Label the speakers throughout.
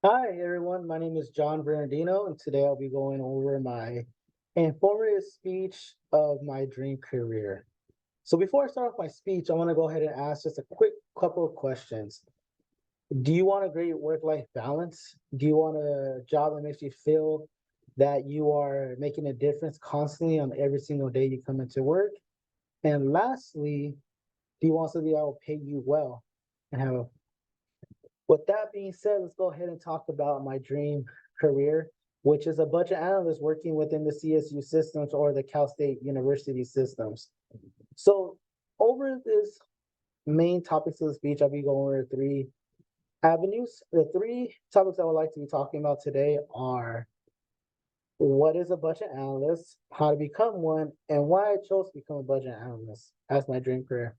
Speaker 1: Hi, everyone. My name is John Bernardino, and today I'll be going over my informative speech of my dream career. So, before I start off my speech, I want to go ahead and ask just a quick couple of questions. Do you want a great work life balance? Do you want a job that makes you feel that you are making a difference constantly on every single day you come into work? And lastly, do you want something that will pay you well and have with that being said, let's go ahead and talk about my dream career, which is a budget analyst working within the CSU systems or the Cal State University systems. So, over this main topics of the speech, I'll be going over three avenues. The three topics I would like to be talking about today are what is a budget analyst, how to become one, and why I chose to become a budget analyst as my dream career.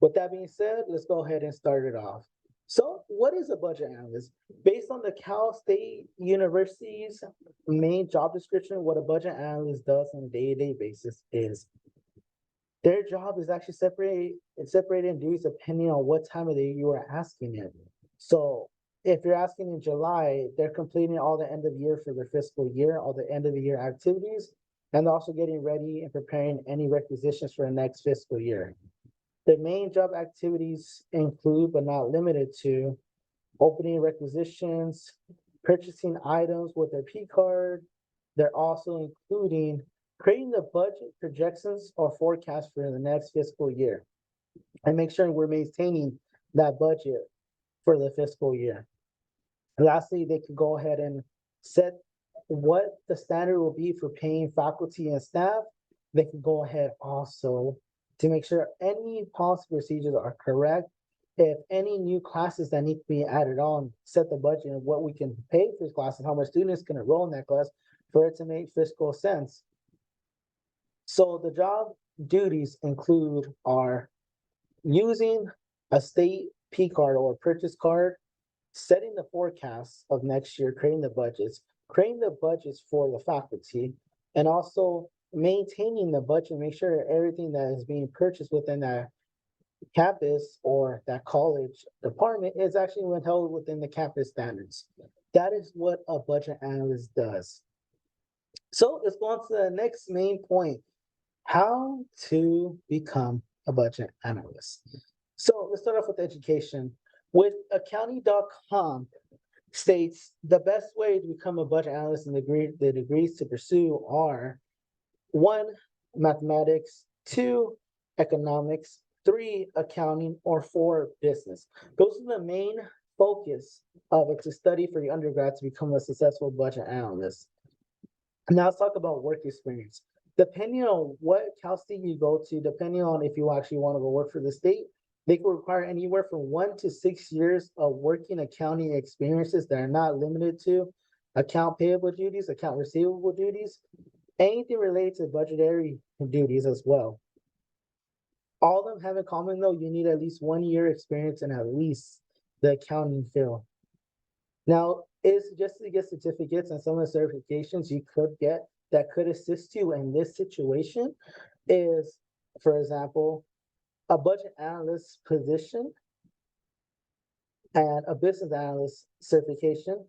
Speaker 1: With that being said, let's go ahead and start it off. So, what is a budget analyst? Based on the Cal State University's main job description, what a budget analyst does on a day-to-day basis is their job is actually separated in duties depending on what time of the year you are asking it. So, if you're asking in July, they're completing all the end of year for their fiscal year, all the end of the year activities, and also getting ready and preparing any requisitions for the next fiscal year. The main job activities include, but not limited to, opening requisitions, purchasing items with their P card. They're also including creating the budget projections or forecast for the next fiscal year and make sure we're maintaining that budget for the fiscal year. And lastly, they could go ahead and set what the standard will be for paying faculty and staff. They can go ahead also to make sure any policy procedures are correct. If any new classes that need to be added on, set the budget and what we can pay for this class and how much students can enroll in that class for it to make fiscal sense. So the job duties include are using a state P card or purchase card, setting the forecasts of next year, creating the budgets for the faculty, and also maintaining the budget, make sure everything that is being purchased within that campus or that college department is actually held within the campus standards. That is what a budget analyst does. So let's go on to the next main point, how to become a budget analyst. So let's start off with education. With accounting.com states the best way to become a budget analyst and the degrees to pursue are one, mathematics, two, economics, three, accounting, or four, business. Those are the main focus of it to study for your undergrad to become a successful budget analyst. Now let's talk about work experience. Depending on what Cal State you go to, depending on if you actually want to go work for the state, they can require anywhere from 1 to 6 years of working accounting experiences that are not limited to account payable duties, account receivable duties, anything related to budgetary duties as well. All of them have in common though, you need at least 1 year experience in at least the accounting field. Now, it's just to get certificates and some of the certifications you could get that could assist you in this situation is, for example, a budget analyst position and a business analyst certification.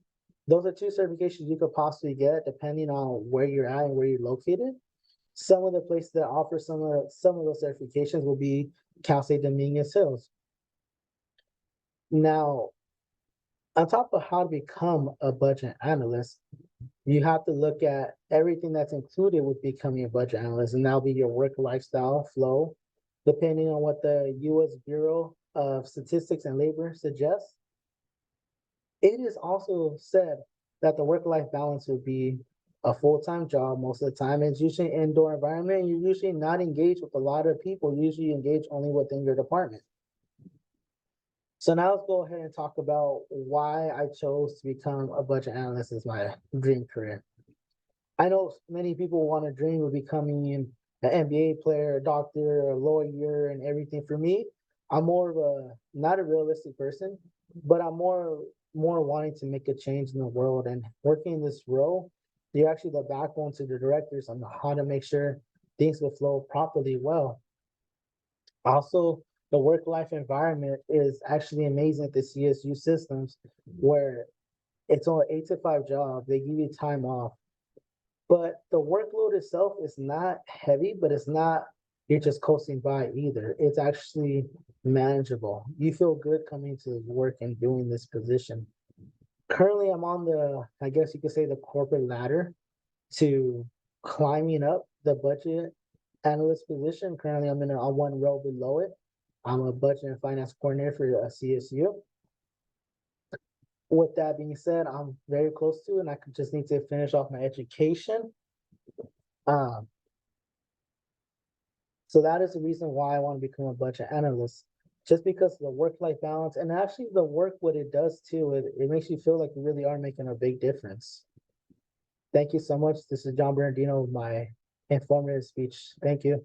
Speaker 1: Those are two certifications you could possibly get depending on where you're at and where you're located. Some of the places that offer some of those certifications will be Cal State Dominguez Hills. Now, on top of how to become a budget analyst, you have to look at everything that's included with becoming a budget analyst, and that'll be your work lifestyle flow, depending on what the US Bureau of Statistics and Labor suggests. It is also said that the work-life balance would be a full-time job most of the time. It's usually an indoor environment, and you're usually not engaged with a lot of people. Usually you engage only within your department. So now let's go ahead and talk about why I chose to become a budget analyst as my dream career. I know many people want to dream of becoming an NBA player, a doctor, a lawyer, and everything. For me, I'm more of a not a realistic person, but I'm more wanting to make a change in the world and working in this role. You're actually the backbone to the directors on how to make sure things will flow properly well. Also, the work-life environment is actually amazing at the CSU systems where it's only 8 to 5 job. They give you time off, but the workload itself is not heavy, but it's not you're just coasting by either. It's actually manageable. You feel good coming to work and doing this position. Currently, I'm on I guess you could say the corporate ladder to climbing up the budget analyst position. Currently, on one row below it. I'm a budget and finance coordinator for a CSU. With that being said, I'm very close to it, and I just need to finish off my education. Um, so that is the reason why I want to become a budget analyst, just because of the work-life balance and actually the work, what it does too, it makes you feel like you really are making a big difference. Thank you so much. This is John Bernardino with my informative speech. Thank you.